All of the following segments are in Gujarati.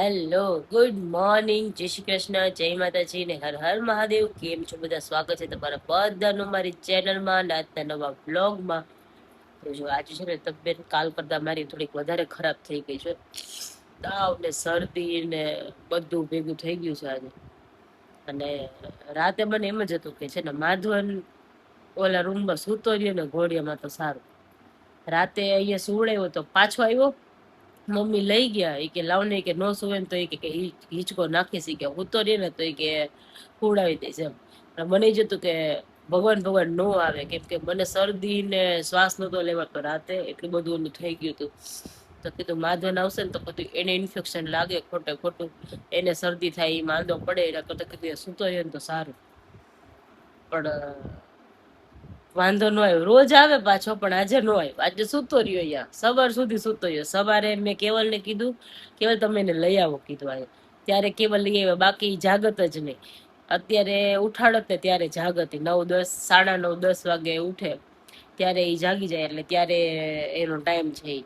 હેલો, ગુડ મોર્નિંગ, જય શ્રી કૃષ્ણ, જય માતાજી ને હર હર મહાદેવ. કેમ છો બધા? સ્વાગત છે તમારા બધાનું મારી ચેનલમાં ને આજના નવા બ્લોગમાં. તો જો આજે છે ને તબિયત કાલ કરતા મારી થોડીક વધારે ખરાબ થઈ ગઈ છે. તાવ ને શરદી ને બધું ભેગું થઈ ગયું છે આજે. અને રાતે મને એમ જ હતું કે છે ને માધવન ઓલા રૂમમાં સૂતો રહ્યો ને ઘોડિયામાં તો સારું. રાતે અહીંયા સુવડાવ્યો તો પાછો આવ્યો, મમ્મી લઈ ગયા એ કે લાવ ને કે નો સુવે ને તો એ કે હિંચકો નાખી કે હું તો રે ને તો એ કે ખવડાવી દઈશ એમ. મને જ હતું કે ભગવાન ભગવાન નો આવે, કેમ કે મને શરદી ને શ્વાસ નતો લેવાતો રાતે, એટલું બધું ઓલું થઈ ગયું હતું. તો કીધું માધવન આવશે ને તો બધું એને ઇન્ફેક્શન લાગે ખોટે ખોટું, એને શરદી થાય એ માંદો પડે, એના કરતા કીધું સૂતો રહે ને તો સારું. પણ વાંધો ન આવ્યો, રોજ આવે પાછો, પણ આજે નો આવ્યો. આજે સૂતો રહ્યો, અહીંયા સવાર સુધી સૂતો રહ્યો. સવારે મેં કેવલને કીધું, કેવલ તમે એને લઈ આવો કીધું આજે. ત્યારે કેવલ લઈ આવ્યો, બાકી જાગત જ નહીં. અત્યારે ઉઠાડત ને ત્યારે જાગત, 9-10, 9:30-10 વાગે ઉઠે ત્યારે એ જાગી જાય, એટલે ત્યારે એનો ટાઈમ છે.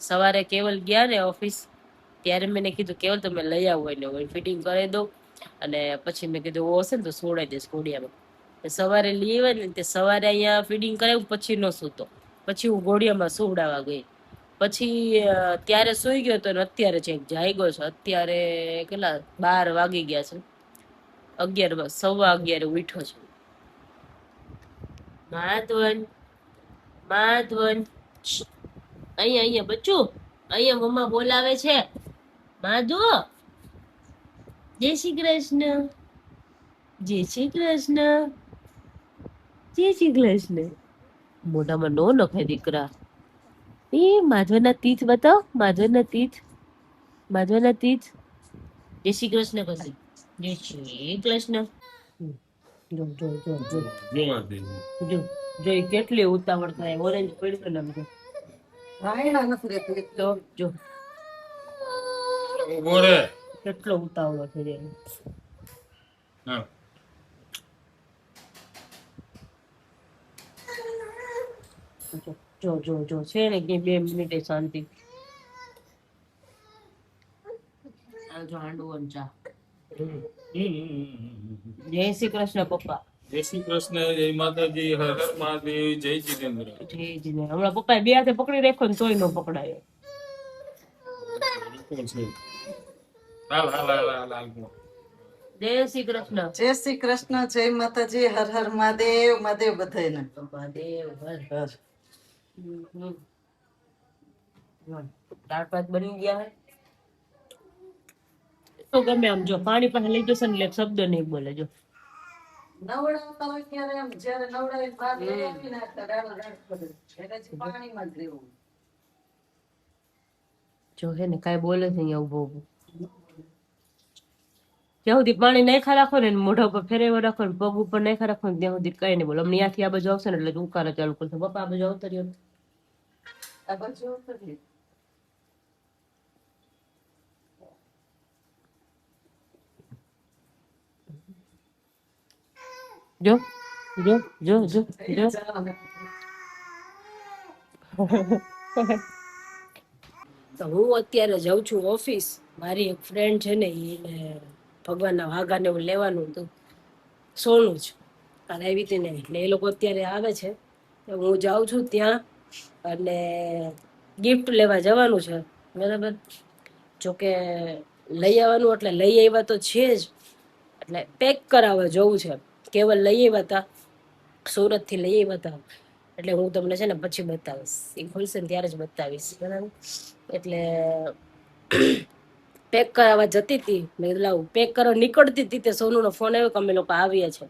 સવારે કેવલ ગયા ને ઓફિસ, ત્યારે મેં કીધું કેવલ તમે લઈ આવો એને, હું ફિટિંગ કરી દઉં અને પછી મેં કીધું ઓ હશે ને તો સોડાઈ દઈશ ઘોડિયામાં. સવારે લઈ આવ્યા ને તે સવારે અહીંયા ફીડિંગ કરાવ્યું, પછી નો સૂતો. પછી હું ઘોડિયામાં સુવડાવવા ગઈ, પછી ત્યારે સુઈ ગયો તો અત્યારે છે જાગ્યો છે. અત્યારે કેટલા 12 વાગી ગયા છે, 11, 11:15 ઉઠ્યો છે. માધવન, માધવન, અહીંયા અહીંયા બચ્ચું, અહીંયા મમ્મા બોલાવે છે. માધુ, જય શ્રી કૃષ્ણ, જય શ્રી કૃષ્ણ, જય શ્રી કૃષ્ણ. મોઢામાં નો નખાય દીકરા. એ માધવના તીથ બતાવ, માધવના તીથ, માધવના તીથ. જય શ્રી કૃષ્ણ કસી, જય શ્રી કૃષ્ણ. જો જો જો જો જો જો કેટલી ઉતાવળ થાય. ઓરેન્જ પડ્યો ને આમ તો જો કેટલો ઉતાવળો થઈ જાય. જો જો જો છે ને કે 2 મિનિટે શાંતિ. જો હાંડવો ને ચા. જય શ્રી કૃષ્ણ પપ્પા. જય શ્રી કૃષ્ણ, જય માતાજી, હર હર મહાદેવ, જય જીતેન્દ્ર. જય જીતેન્દ્ર. હમણાં પપ્પા 2 હાથે પકડી રાખ્યો ને તોય નો પકડાયો. હાલ હાલ હાલ હાલ હાલ. જય શ્રી કૃષ્ણ. જય શ્રી કૃષ્ણ, જય માતાજી, હર હર મહાદેવ. મહાદેવ બધાયને મહાદેવ હર હર. દાળ ભાત બની ગયા હે તો ગમે આમ. જો પાણી પાસે લઈ જશે ને એટલે શબ્દ નહીં બોલે. જો નવડાવતા હોય ત્યારે એમ જ્યારે નવડાવી બહાર લઈ આવી ને એટલે રાડો રાડ કરે. એટલે જ પાણીમાં જ રહેવું. જો હે ને કાંઈ બોલે છે અહીંયા ઉભો ઉભો. જ્યાં સુધી પાણી નાખા રાખો ને મોઢા ઉપર ફેરવ્યો રાખો ને પગ ઉપર નાખા રાખો ને ત્યાં સુધી કઈ નહીં બોલો. અમને ત્યાંથી આ બાજુ આવશે ને એટલે ઉકારા ચાલુ કરશે. પપ્પા આ બાજુ આવતા રહ્યો. આ બાજુ કરી જો જો જો જો જો તો હું અત્યારે જાઉં છું ઓફિસ. મારી એક ફ્રેન્ડ છે ને એને ભગવાનના વાઘાને એવું લેવાનું હતું, સોનું જ કાલે આવી હતી ને, એટલે એ લોકો અત્યારે આવે છે. હું જાઉં છું ત્યાં અને ગિફ્ટ લેવા જવાનું છે, બરાબર. જોકે લઈ આવવાનું એટલે લઈ આવ્યા તો છે જ, એટલે પેક કરાવવા જવું છે. કેવલ લઈ આવ્યા હતા, સુરતથી લઈ આવ્યા હતા, એટલે હું તમને છે ને પછી બતાવીશ. એ ખુલશે ને ત્યારે જ બતાવીશ, બરાબર. એટલે પેક કરાવવા જતી હતી. મેં લાવું પેક કરવા નીકળતી હતી તે સોનુનો ફોન આવ્યો કે અમે લોકો આવીએ છીએ.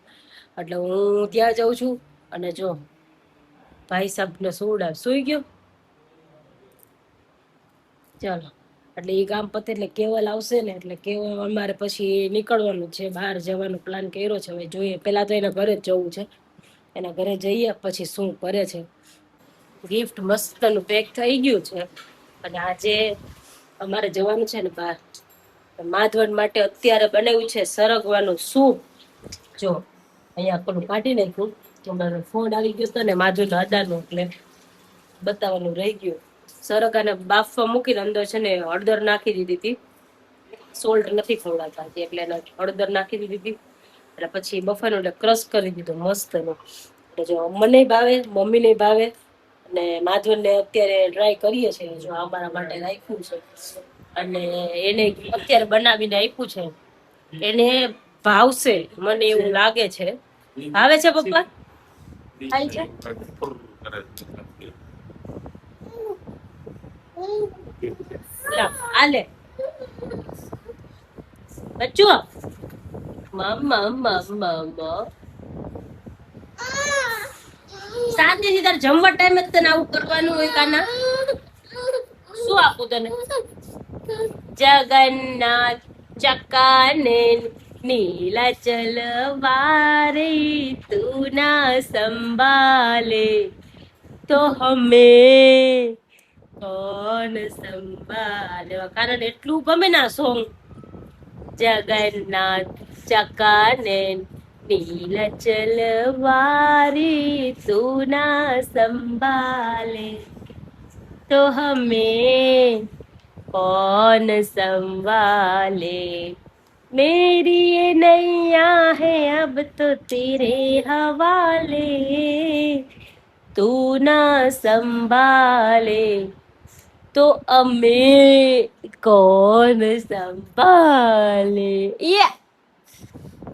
એટલે હું ત્યાં જાઉં છું. અને જો ભાઈ સાહેબને સુવડાવ, સુઈ ગયો. ચાલો, એટલે એ કામ પતે એટલે કેવલ આવશે ને, એટલે કેવલ અમારે પછી નીકળવાનું છે, બહાર જવાનો પ્લાન કર્યો છે. હવે જોઈએ, પેલા તો એના ઘરે જ જવું છે. એના ઘરે જઈએ પછી શું કરે છે. ગિફ્ટ મસ્તનું પેક થઈ ગયું છે. અને આજે અમારે જવાનું છે ને બહાર. માધવન માટે અત્યારે બનાવ્યું છે સરગવાનું સૂપ. જો અહીંયા પેલું કાઢી નાખ્યું તો મારો ફોન આવી ગયો હતો ને માધવનો અદાનો, એટલે બતાવવાનું રહી ગયું. સરગાને બાફવા મૂકીને અંદર છે ને હળદર નાખી દીધી હતી, સોલ્ટ નથી ખવડાવતા હજી, એટલે એને હળદર નાખી દીધી એટલે પછી બફાનો એટલે ક્રશ કરી દીધો મસ્તનો. એટલે જો મને ભાવે, મમ્મીને ભાવે અને માધવનને અત્યારે ટ્રાય કરીએ છીએ, જો અમારા માટે રાખ્યું છે અને એને અત્યારે બનાવીને આપ્યું છે, એને ભાવશે મને એવું લાગે છે. ભાવે છે પપ્પા? ખાય છે? લા, આ લે બચ્ચું, મમ્મા મમ્મા શાંતિથી તારે જમવા ટાઈમે જ તને આવું કરવાનું હોય કાના. શું આપું તને? જગન્નાથ ચકાને નીલાચલ વારે તું ના સંભાલે તો હમે કોણ સંભાલે. કારણ એટલું ગમે ના સોંગ. જગન્નાથ ચકાને નીલાચલ વારી તું ના સંભાલે તો હમે कौन संभाले मेरी ये नैया है अब तो तेरे हवाले तू ना संभाले तो અમે કોણ સંભાલે.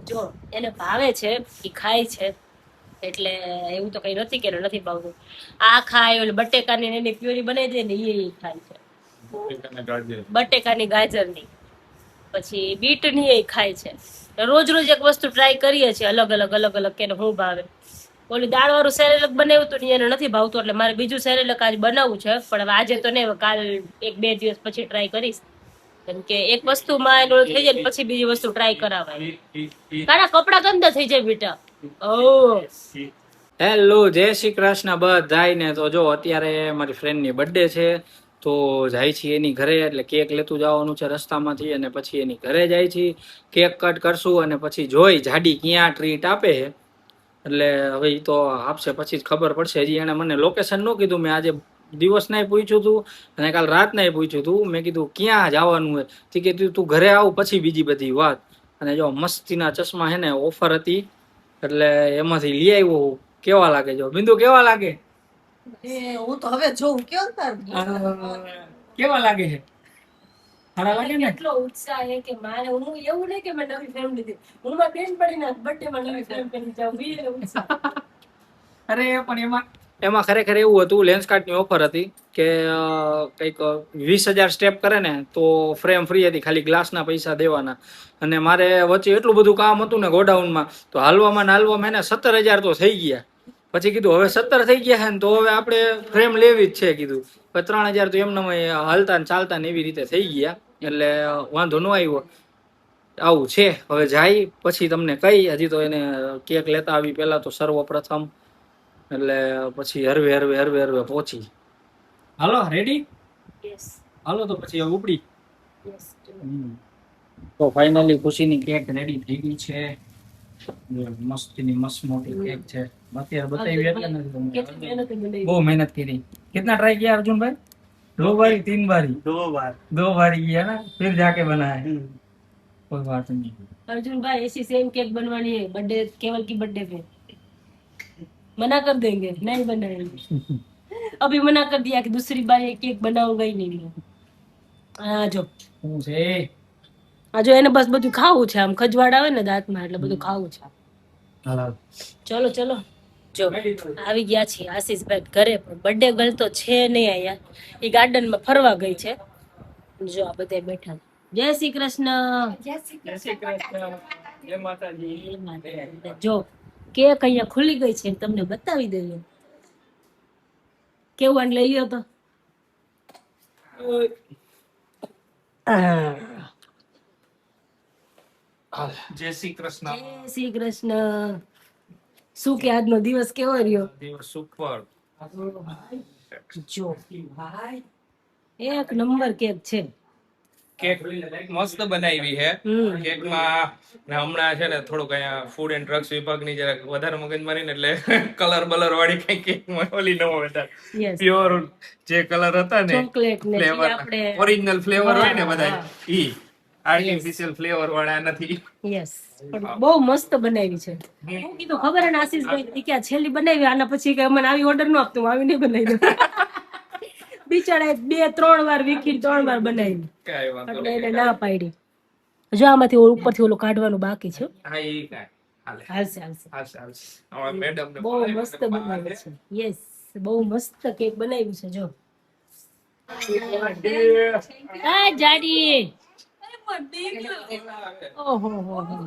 જો એને ભાવે છે, એ ખાય છે, એટલે એવું તો કઈ નથી કે નથી ભાવતું. આ ખાય, ઓલી બટેકાની ને એની પ્યુરી બનાવી દે ને એ ખાય છે, બટેકાની ગાજરની, પછી બીટની એ ખાય છે. રોજ રોજ એક વસ્તુ ટ્રાય કરીએ છીએ, અલગ અલગ અલગ અલગ કે હું ભાવે. ઓલી દાળ વાળું સેરેલક બનાવ્યું હતું ને એને નથી ભાવતું, એટલે મારે બીજું સેરેલક આજ બનાવવું છે, પણ હવે આજે તો નહીં, કાલ 1-2 દિવસ પછી ટ્રાય કરીશ, કેમ કે એક વસ્તુમાં એનું થઈ જાય પછી બીજી વસ્તુ ટ્રાય કરાવાય. તારા કપડા ગંદા થઈ જાય બેટા. ઓ હેલો, જય શ્રી કૃષ્ણ બધાયને. તો જો અત્યારે મારી ફ્રેન્ડની બર્થડે છે, તો જાય છે એની ઘરે, એટલે કેક લેતું જવાનું છે રસ્તામાંથી, અને પછી એની ઘરે જાય છે, કેક કટ કરશું અને પછી જોઈ જાડી ક્યાં ટ્રીટ આપે છે. એટલે હવે ઈ તો આપશે પછી જ ખબર પડશે. હજી એને મને લોકેશન ન કીધું. મેં આજે દિવસ નાય પૂછ્યું હતું અને કાલ રાત નાય પૂછ્યું હતું. મેં કીધું ક્યાં જવાનું હોય, તે કીધું તું ઘરે આવ પછી બીજી બધી વાત. અને જો મસ્તીના ચશ્મા હે ને ઓફર હતી એટલે એમાંથી લઈ આવ્યો. કેવા લાગે? જો બિંદુ કેવા લાગે? હું તો હવે જોઉં કેવું તાર કેવા લાગે છે? સારા લાગે ને? કેટલો ઉત્સાહ છે કે મારે, હું એવું નહીં કે મેં નવી ફ્રેમ લીધી, હું મારી બેનપણીના બર્થડેમાં નવી ફ્રેમ પહેરી જાઉં, વીર ઉત્સાહ. અરે પણ એમાં ખરેખર એવું હતું, લેન્સકાર્ટની ઓફર હતી કે કંઈક 20,000 સ્ટેપ કરે ને તો ફ્રેમ ફ્રી હતી, ખાલી ગ્લાસના પૈસા દેવાના. અને મારે વચ્ચે એટલું બધું કામ હતું ને ગોડાઉનમાં, તો હાલવામાં એને 17,000 તો થઈ ગયા. પછી કીધું હવે 17 થઈ ગયા છે ને તો હવે આપણે ફ્રેમ લેવી જ છે કીધું. 3,000 તો એમને હાલતા ને ચાલતા ને એવી રીતે થઈ ગયા, એટલે વાંધો ન આવ્યો. આવું છે. હવે જાય પછી તમને કઈ, હજી તો એને કેક લેતા આવી પેલા તો સર્વપ્રથમ, એટલે પછી હરવે પહોંચી. હાલો રેડી? યસ હાલો તો પછી હવે ઉપડી. યસ. તો ફાઇનલી ખુશીની કેક રેડી થઈ ગઈ છે. મસ્તીની મસ્ત મોટી કેક છે. અત્યારે બતાવી એટલે નથી તમને. કેટલી મહેનત બનાવી. બહુ મહેનત કરી. कितना ट्राई किया अर्जुन भाई? 2 बारी 3 बारी? 2 बारी किया ना, फिर जाके बनाया. कोई बात नहीं. अर्जुन भाई ऐसी सेम केक बनवानी है बर्थडे, केवल की बर्थडे पे मना कर देंगे, नहीं बनाएंगे. अभी मना कर दिया कि दूसरी बार ये केक बनाऊंगा ही नहीं. આ જો શું છે? આ જો એને બસ બધું ખાવું છે, આમ ખજવાડ આવે ને દાંતમાં એટલે બધું ખાવું છે. હાલો. ચલો ચલો. જો આવી ગયા છીએ આશીષભાઈ ઘરે, પણ બર્થડે ગર્લ તો છે નહીં અહીંયા, એ ગાર્ડનમાં ફરવા ગઈ છે. જો આ બધા બેઠા. જય શ્રી કૃષ્ણ. જય શ્રી કૃષ્ણ. જય માતાજી. જો કેક અહીંયા ખુલી ગઈ છે, તમને બતાવી દઈએ કેવું આને લઈ લ્યો તો. જય શ્રી કૃષ્ણ. જય શ્રી કૃષ્ણ. શું કે આજનો દિવસ કેવો રહ્યો? દિવસ સુપર. જો એક નંબર કેક છે. કેક મસ્ત બનાવી છે. હમ. કેકમાં હમણાં છે ને થોડુંક અહીંયા ફૂડ એન્ડ ડ્રગ્સ વિભાગની જરાક વધારે મગજમારી ને એટલે કલર બલર વાળી કઈ કેકમાં ઓલી ન હોય, Yes. પ્યોર જે કલર હતા ને ચોકલેટ ને જે ફ્લેવર, આપણે ઓરિજિનલ ફ્લેવર હોય ને બધા હા. ઈ આર્ટિફિશિયલ ફ્લેવર વાળા નથી. યસ પણ બહુ મસ્ત બનાવી છે. હું કીધું ખબર ને આશીષભાઈ ઈ કે આ છેલ્લી બનાવી આના પછી કે મને આવી ઓર્ડર ન આપતું આવી નહીં બનાવી દઉં. બિચારા 2-3 વાર વીખી 3 વાર બનાવી કાંઈ વાંધો એટલે એને નહીં. ના પાડી. જો આમાંથી ઉપરથી ઓલું કાઢવાનું બાકી છે. હા, ઈ કાંઈ. હાલે. હાલશે હાલશે. હાલશે. હવે મેડમને બહુ બોલાવી મસ્ત મને બનાવ્યું છે. યસ બહુ મસ્ત કેક બનાવ્યું છે જો. આ જાડી ઓહો હો હો.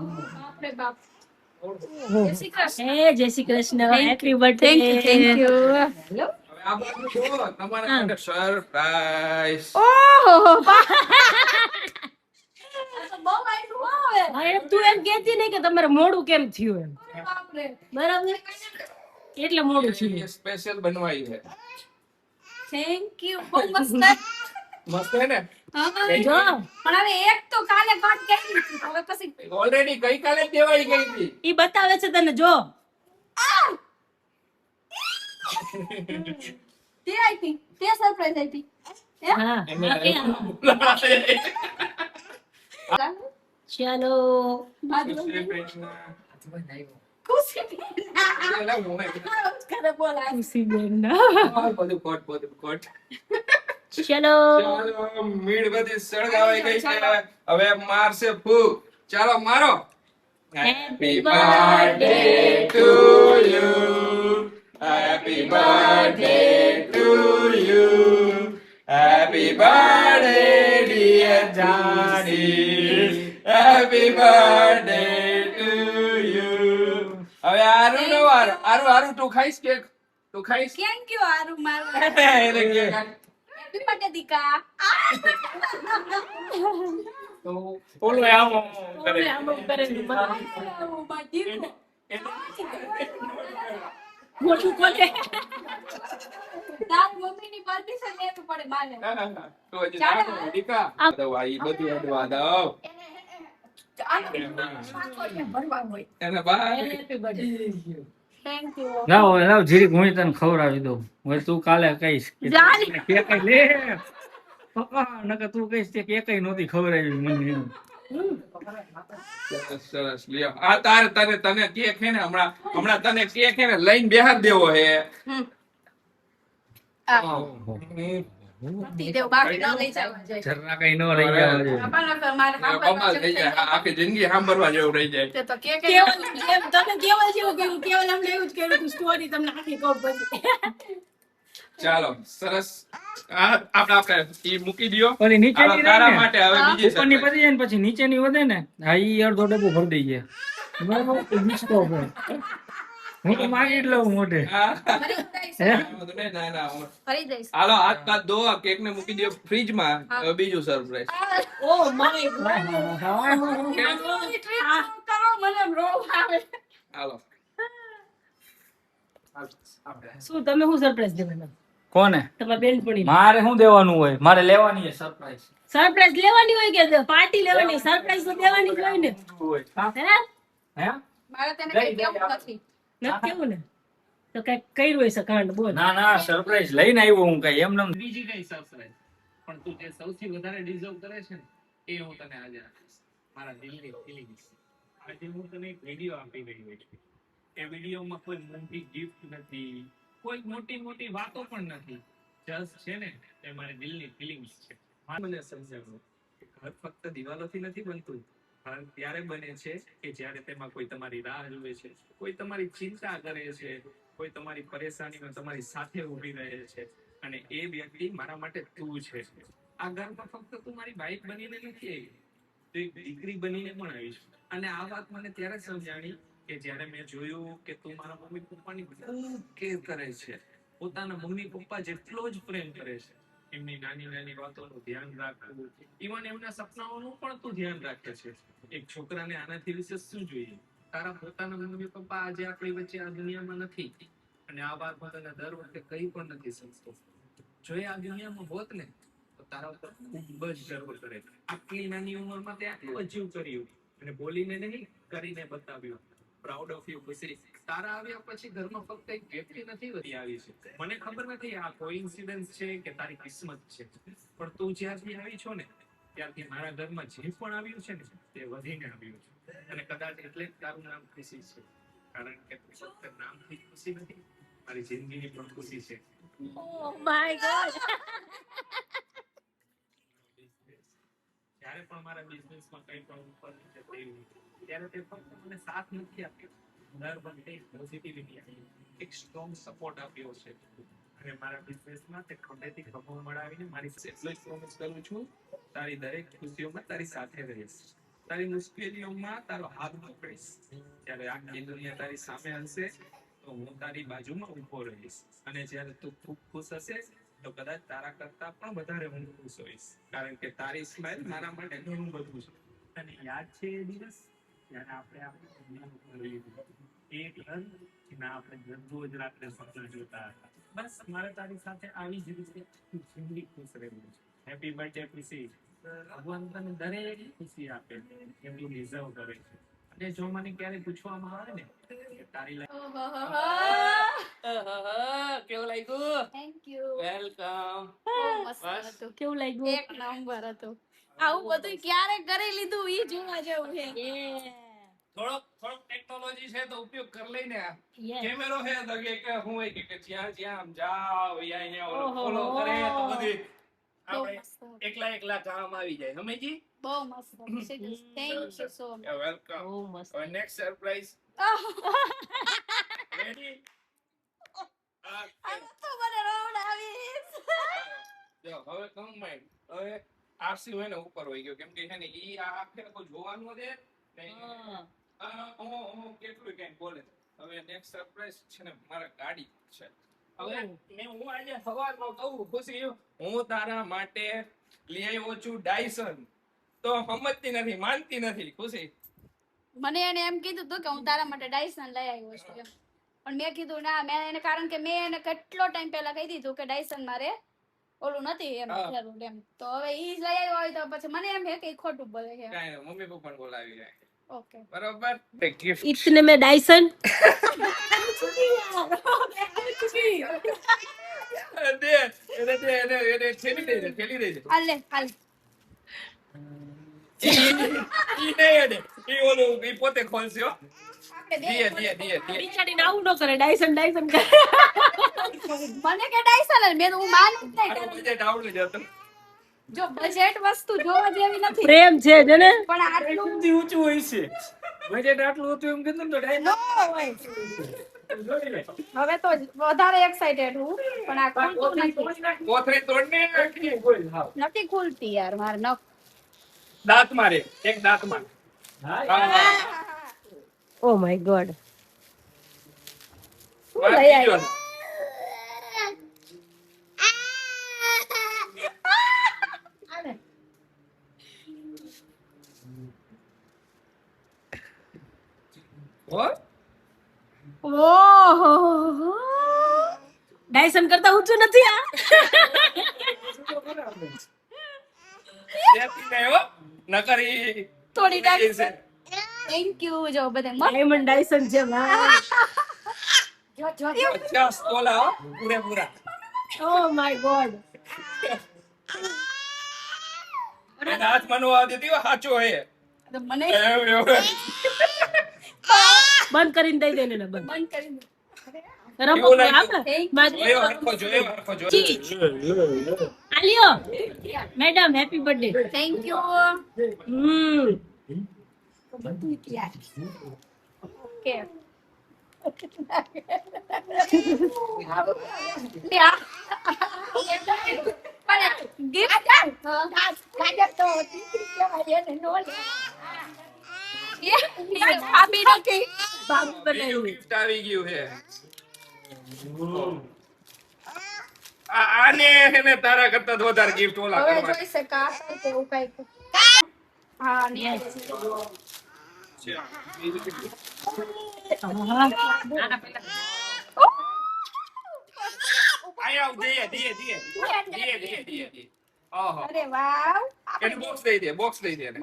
જય શ્રી કૃષ્ણ હેપી બર્થડે. હવે આ બાજુ જુઓ, તમારા માટે સરપ્રાઈઝ. તું એમ કહેતી નહીં કે તમારે મોડું કેમ થયું એમ બરાબર એટલે મોડું થયું. સ્પેશિયલ બનવાઈ છે. થેન્ક યુ બહુ મસ્ત મસ્ત છે ને? જો પણ હવે એક તો કાલે કટ કરી દીધું હવે પછી ઓલરેડી ગઈકાલે જ દેવાઈ ગઈ હતી. ઈ બતાવે છે તને જો તે આપી તે સરપ્રાઈઝ આપી હા ચાલો બાજુ શ્રી કૃષ્ણ. ખુશી એલા મોહે. કરે બોલા ખુશીબેન બધું કોટ. ચાલો ચાલો, મીણબત્તી સળગાવાઈ ગઈ છે. હવે મારશે ફૂંક. ચાલો મારો. Happy birthday to you. Happy birthday to you. Happy birthday dear Johnny. Happy birthday to you. હવે આરું નો વાર. આરું તું ખાઈશ કેક? તું ખાઈશ? થેન્ક યુ આરુ મારું એને કેક. હેપી બર્થડે દીકા તો ઓલો આમ કરે. આમ કરે ઓ માય દીકો મોટું ખોલે તાર મમ્મીની પરમિશન લેવી પડે માને તો હજી નાનો દીકા. દવા ઈ બધું અડવા દઉં. ભરવા હોય એને bye. Happy birthday thank you લાવ જીરીક હું તને ખવડાવી દઉં. હવે તું કાલે કહીશ કે જાની. કેક લે નકર તું કહીશ કે કેક નહોતી ખવડાવી મને એમ. સરસ લ્યો. આ તને કેક છે ને હમણાં તને કેક છે ને લઈને બેહાર દેવો હે. દેવ બાકી ન લઈ જવા જોઈએ જરા કઈ ન રહી જવા જોઈએ. બાપાનો મારે કમાલ થઈ જાય. આખી જિંદગી સાંભળવા જેવું રહી જાય. તે તો કે કેવલ જેમ તમે કેવલ જેવું કર્યું કેવલ અમને એવું જ કર્યું તું સ્ટોરી તમને આખી કહું પછી ચાલો સરસ. આપણે ઈ મૂકી દ્યો. ઓલી નીચેની હાલો, રહી તારા ને, માટે હવે બીજી ઉપરની surprise. પતી જાય ને પછી નીચેની વધે ને હા ઈ અડધો ડબ્બો ભરી દઈએ બરાબર તો વીસકો હોય. હું તો માંગી જ લઉં મોઢે. હા. ફરી જઈશ હે? ના. ફરી જઈશ હાલો હાથ પાથ ધો કેક ને મૂકી દો ફ્રીજમાં. હવે બીજું સરપ્રાઈઝ. ઓ માય ગોડ કરો મને રોવ આવે હાલો. શું તમે શું સરપ્રાઈઝ દેવાના કોને તમારા બેનપણી મારે શું દેવાનું હોય મારે લેવાની છે સરપ્રાઈઝ સરપ્રાઈઝ લેવાની હોય કે પાર્ટી લેવાની સરપ્રાઈઝ તો દેવાની જ હોય ને હે હે મારે તને કઈ કેવું નથી નથી કેવું ને તો કઈક કર્યું હોય છે કાંડ બોલ ના સરપ્રાઈઝ લઈને આવ્યો હું કઈ એમ નમ બીજી કઈ સરપ્રાઈઝ પણ તું જે સૌથી વધારે ડિઝર્વ કરે છે ને એ હું તને આજે આપીશ. મારા દિલની ફીલિંગ્સ. આજે હું તને એક વિડિયો આપી રહ્યો છું. એ વિડિયોમાં કોઈ મોટી ગિફ્ટ નથી, કોઈ મોટી વાતો પણ નથી. જસ્ટ છે ને એ મારી દિલની ફીલિંગ્સ છે. મને સમજાવો કે ઘર ફક્ત દિવાલોથી નથી બનતું. ઘર ત્યારે બને છે કે જ્યારે તેમાં કોઈ તમારી રાહ જુએ છે, કોઈ તમારી ચિંતા કરે છે, કોઈ તમારી પરેશાનીમાં તમારી સાથે ઊભી રહે છે. અને એ વ્યક્તિ મારા માટે તું છે. આ ઘરમાં ફક્ત તું મારી વાઈફ બનીને નથી આવી, તું એક દીકરી બનીને પણ આવીશ. અને આ વાત મને ત્યારે સમજાણી કે જ્યારે મેં જોયું કે તું મારા મમ્મી પપ્પાની ખૂબ કેર કરે છે, પોતાના મમ્મી પપ્પા જેટલો જ પ્રેમ કરે છે. એમની નાની વાતોનું ધ્યાન રાખવું, ઇવન એમના સપનાઓનું પણ તું ધ્યાન રાખે છે. એક છોકરાને આનાથી વિશે શું જોઈએ? તારા પોતાના મમ્મી પપ્પા આજે આપણી વચ્ચે આ દુનિયામાં નથી. અને આ વાત હું તને દર વખતે કઈ પણ નથી સમજતો. જો એ આ દુનિયામાં હોત ને તો તારા ઉપર ખૂબ જ ગર્વ કરે. આટલી નાની ઉંમરમાં તે આટલું અચીવ કર્યું અને બોલીને નહીં કરીને બતાવ્યું. પ્રાઉડ ઓફ યુ ખુશી. તારા આવ્યા પછી ઘરમાં ફક્ત એક વ્યક્તિ નથી વધી આવી છે. મને ખબર નથી આ કોઇન્સિડન્સ છે કે તારી કિસ્મત છે, પણ તું જ્યારથી આવી છો ને ત્યારથી મારા ઘરમાં જે પણ આવ્યું છે ને તે વધીને આવ્યું છે. અને કદાચ એટલે જ તારું નામ ખુશી છે, કારણ કે તું ફક્ત નામથી જ ખુશી નથી, મારી જિંદગીની પણ ખુશી છે. Oh my God. જ્યારે પણ મારા બિઝનેસમાં કંઈ પણ ઉપર નીચે થયું ત્યારે તે ફક્ત મને સાથ નથી આપ્યો, દર વખતે પોઝિટિવિટી આપી, એક સ્ટ્રોંગ સપોર્ટ આપ્યો છે. અને મારા બિઝનેસમાં તે ખભેથી ખભો મળાવીને મારી એટલો જ પ્રોમિસ કરું છું, તારી દરેક ખુશીઓમાં તારી સાથે રહીશ, તારી મુશ્કેલીઓમાં તારો હાથ પકડીશ. જ્યારે આખી દુનિયા તારી સામે હશે તો હું તારી બાજુમાં ઊભો રહીશ. અને જ્યારે તું ખૂબ ખુશ હશે તો કદાચ તારા કરતા પણ વધારે હું ખુશ હોઈશ, કારણ કે તારી સ્માઇલ મારા માટે ઘણું બધું છે. તને યાદ છે એ દિવસ જ્યારે આપણે આપણી દુનિયાનું ઘર લીધું, એક ઘર જેના આપણે દરરોજ રાત્રે સપના જોતા હતા. બસ મારે તારી સાથે આવી જ રીતે જિંદગી ખુશ રહેવું છે. હેપી બર્થડે ખુશી. ભગવાન તને દરેક ખુશી આપે એમ તું ડિઝર્વ કરે છે. અને જો મને ક્યારે પૂછવામાં આવે ને કે તારી કેવું લાગ્યું? Thank you. વેલકમ. બહુ મસ્ત બસ. હતું. કેવું લાગ્યું? એક નંબર હતું. આવું બધું ક્યારે કરી લીધું ઈ જોવા જેવું છે. થોડોક ટેકનોલોજી છે તો ઉપયોગ કરી લઈને. Yes. કેમેરો છે તો કે હું હોય કે જ્યાં જ્યાં આમ જાવ અહીંયા ઓલો ઓહો. ફોલો કરે તો બધી બહુ આપણે મસ્ત હતું. એકલા કામ આવી જાય. સમજી? બહુ મસ્ત હતું. Thank you so much. Welcome. બહુ મસ્ત. હવે નેક્સ્ટ સરપ્રાઈઝ રેડી? તો મને રોવડાવીશ. જો હવે કમ્બાઈન. હવે આરસી હોય ને ઉપર હોય ગયો, કેમ કે છે ને ઈ આ આખે આખું જોવાનું દે ને કેટલું કઈ બોલે. હવે નેક્સ્ટ સરપ્રાઈઝ છે ને મારા ગાડી છે. હવે હું આજે સવારમાં કહું ખુશી, હું તારા માટે લઈ આવ્યો છું ડાયસન. તો સમજતી નથી, માનતી નથી ખુશી. મને એને એમ કીધું હતું કે હું તારા માટે ડાયસન લઈ આવ્યો છું એમ. પણ મેં કીધું ના, મેં એને કારણ કે મેં એને કેટલો ટાઈમ પહેલા કહી દીધું કે ડાયસન મારે ઓલું નથી એમ હા. જરૂર એમ. તો હવે ઈ જ લઈ આવ્યો હોય તો પછી મને એમ છે કે ઈ ખોટું બોલે છે. કાંઈ નહીં, મમ્મી પપ્પાને બોલાવી જાય. ઓકે. બરોબર. ગિફ્ટ इतने में डायसन. દે એને છેલી દેજે. હાલે હાલ. ઈ નહીં એને. ઈ ઓલું ઈ પોતે ખોલશે હો. આપણે દિયે બે બિચારીને આવું ન કરે, ડાયસન ડાયસન કરે. મને કે ડાયસન જ, મેં તો હું માનું જ નહીં. આનું બજેટ આવડું જ હતું. જો બજેટ વસ્તુ જોવા જેવી નથી, પ્રેમ છે જ ને. પણ આટલું ઊંચું હોય છે બજેટ આટલું હતું એમ કીધું ને તો ન હોય. હવે તો વધારે એક્સાઇટેડ હું, પણ આ ખુલતું નથી. કોથળી તોડને આખી. નથી ખુલતી યાર માર નખ. દાંત મારે એક દાંત માર. Oh my God. શું લઈ આવ્યો? ઓહો, ડાયસન કરતા ઊંચું નથી આ. થોડી ડાયસન. Thank you. જો બધે મસ્ત. ડાયમંડ ડાયસન છે જો જો પૂરેપૂરા. Oh my God. હાથ મનવા દેતી હો, સાચો હે. તો મને બંધ કરીને દઈ દે ને બંધ. બંધ કરી દે. રમો એવું લાગ્યું? આપણે. જોયો હરખો જોયો. આલિયો madam happy birthday. Thank you. બધું યાર. ઓકે. પણ gift ગાજર તો કહેવાય એને નો લે. ભાભી નથી. બાબુ બનાવ્યું. ગિફ્ટ આવી ગયું છે. આને એને તારા કરતા તો વધારે ગિફ્ટ ઓલા હવે કરવા જોઈ શકા કે એવું કઈક. હા ને છે. આયા દે. ઓહો. અરે વાવ. એને બોક્સ દઈ દે, બોક્સ દઈ દે એને.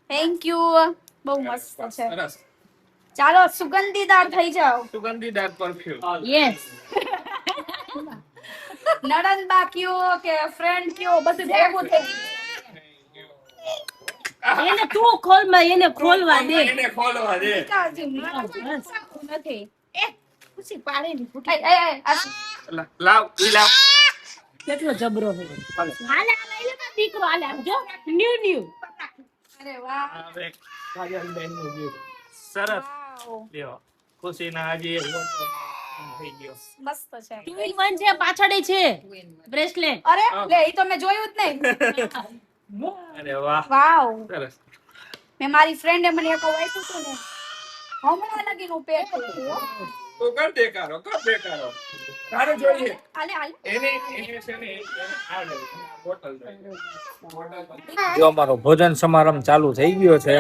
Thank you. બહુ મસ્ત છે. સરસ. ચાલો સુગંધીદાર થઈ જાઓ. સુગંધીદાર પરફ્યુમ. યસ. નણંદબા કયો કે ફ્રેન્ડ કયો બધું ભેગું થઈ ગયું. એને તું ખોલ માં એને ખોલવા દે. એને ખોલવા દે. હજી મારા પાસે સારું નથી. ખુશી પાડે ની ફૂટી. લાવ ઈ લાવ. કેટલો જબરો છે. હાલે હાલે એટલે તો દીકરો હાલે આમ જો ન્યુ ન્યુ. અરે વાહ. હવે કાજલબેનનું gift. સરસ. વાવ. લ્યો ખુશીના આજે થઈ ગયો. મસ્ત છે. 2 in 1 છે પાછળ છે બ્રેસલેટ. અરે લે ઈ તો મેં જોયું જ નહીં. અરે વાહ વાવ. સરસ. મેં મારી ફ્રેન્ડે મને એક આપ્યું હતું ને હમણાં લગીન હું પેક કરી હતી, હો. તો કર દેખાડો તારે જોઈએ. હાલે હાલે. એને છે ને આ લે, બોટલ દે. જો અમારો ભોજન સમારંભ ચાલુ થઈ ગયો છે.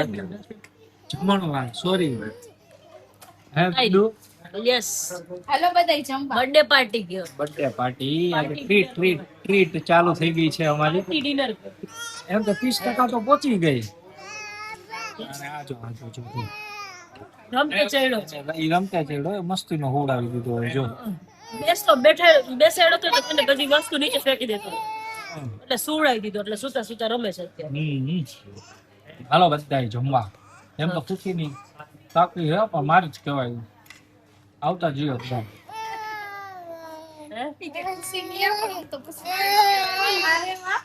જમણવાર સોરી યસ હાલો બધાય જમવા. બર્થડે પાર્ટી ગયો. બર્થડે પાર્ટી આજે ટ્રીટ ચાલુ થઈ ગઈ છે અમારી. ડિનર એમ તો 30% તો પહોંચી ગઈ. અને આજો રમતે ચડ્યો. ઈ રમતા ચડ્યો મસ્તીનો હોડાવી દીધો હોય જો. બેસેડો તો તને બધી વસ્તુ નીચે ફેંકી દેતો એટલે સુવડાવી દીધો એટલે સુતા સુતા રમે છે અત્યારે. હાલો બધાય જમવા. એમ તો ખુશી ની તાકી હે પણ મારી જ કહેવાય. આવતા જીઓ બધા. ઈ કે ખુશી ની આવે તો ખુશી. અરે વાહ.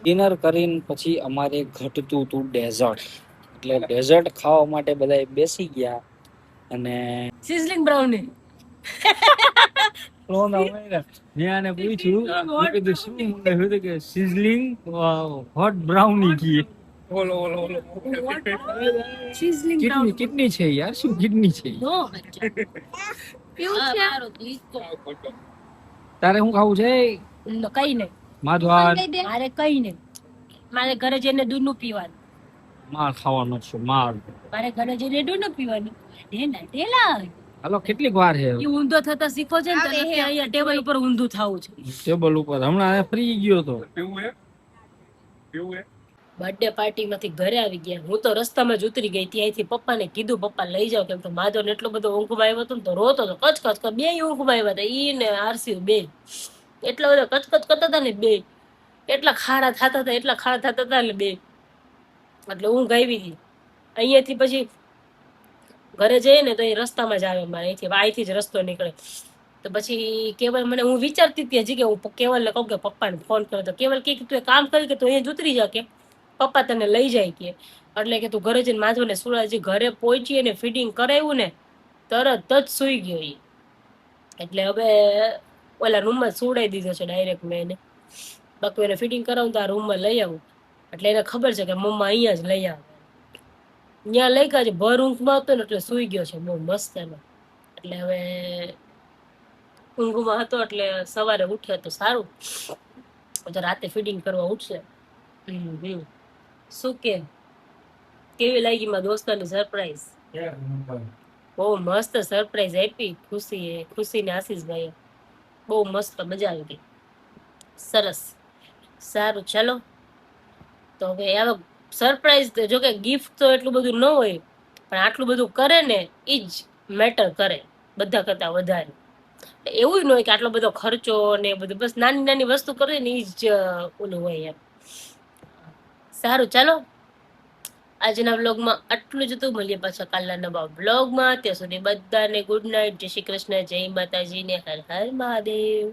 ડિનર કરીને પછી અમારે ઘટતું હતું ડેઝર્ટ. એટલે ડેઝર્ટ ખાવા માટે બધા બેસી ગયા અને સિઝલિંગ બ્રાઉની ને પૂછ્યું મેં કીધું શું મંગાવ્યું હતું કે સિઝલિંગ હોટ બ્રાઉની કી. ઓલો સિઝલિંગ કિડની કિડની છે યાર શું કિડની છે. નો પીવું છે? તારે શું ખાવું છે કઈ નહીં માધવા? દઈ દે. મારે કઈ નહીં. મારે ઘરે જઈને દૂધનું પીવાનું. માર ખાવાનો છે માર. મારે ઘરે જઈને દૂધનું પીવાનું. ઢેલા હાલો કેટલીક વાર છે એ ઊંધો થતા શીખો છે ને તને અહીંયા ટેબલ ઉપર ઊંધું થાવું છે. ટેબલ ઉપર હમણાં ફ્રી ગયો તો. પીવું હે બર્થડે પાર્ટી માંથી ઘરે આવી ગયા. હું તો રસ્તામાં જ ઉતરી ગઈ. ત્યાંથી પપ્પાને કીધું પપ્પા લઈ જાઓ કેમ કે માધવને એટલો બધો ઊંઘમાં આવ્યો હતો ને તો રોતો હતો કચકચ બે ઊંઘમાં આવ્યા હતા ઈ ને આરસી બે એટલો બધો કચકચ કરતા હતા ને બે એટલા ખાડા થતા હતા ને બે એટલે ઊંઘ આવી ગઈ. અહીંયાથી પછી ઘરે જઈએ ને તો એ રસ્તામાં જ આવે મારે અહીંથી જ રસ્તો નીકળે તો પછી કેવલ મને હું વિચારતી હતી હજી કે હું કેવલને કહું કે પપ્પાને ફોન કર્યો તો કેવલ કે તું એક કામ કરી કે તું અહીંયા જ ઉતરી જા કે પપ્પા તને લઈ જાય કે એટલે કે તું ઘરે જઈને માધવને સુરાજી ઘરે પહોંચી અને ફિટિંગ કરાવ્યું ને તરત જ સૂઈ ગયો એ. એટલે હવે ઓલા રૂમમાં સુવડાવી દીધો છે ડાયરેક્ટ મેં એને. બાકી એને ફિટિંગ કરાવું તો આ રૂમમાં લઈ આવું એટલે એને ખબર છે કે મમ્મા અહીંયા જ લઈ આવે. ત્યાં લઈ ગયા છે ભર ઊંઘમાં હતો ને એટલે સૂઈ ગયો છે બહુ મસ્ત એમાં. એટલે હવે ઊંઘમાં હતો એટલે સવારે ઉઠ્યો તો સારું તો રાતે ફિટિંગ કરવા ઉઠશે. શું કેવી લાગી મારા દોસ્તાની સરપ્રાઈઝ? બહુ મસ્ત સરપ્રાઈઝ આપી ખુશીને આશીષભાઈએ. બહુ મસ્ત મજા આવી ગઈ. સરસ સારું ચાલો તો હવે આવો સરપ્રાઈઝ જો કે ગિફ્ટ તો એટલું બધું ન હોય પણ આટલું બધું કરે ને એ જ મેટર કરે બધા કરતા વધારે. એવું ન હોય કે આટલો બધો ખર્ચો ને બધું બસ નાની નાની વસ્તુ કરે ને એ જ ઓલું હોય એમ. સારું ચાલો આજના બ્લોગમાં આટલું જ હતું. મળીએ પાછા કાલના નવા બ્લોગમાં. ત્યાં સુધી બધાને ગુડ નાઇટ, જય શ્રી કૃષ્ણ, જય માતાજી ને હર હર મહાદેવ.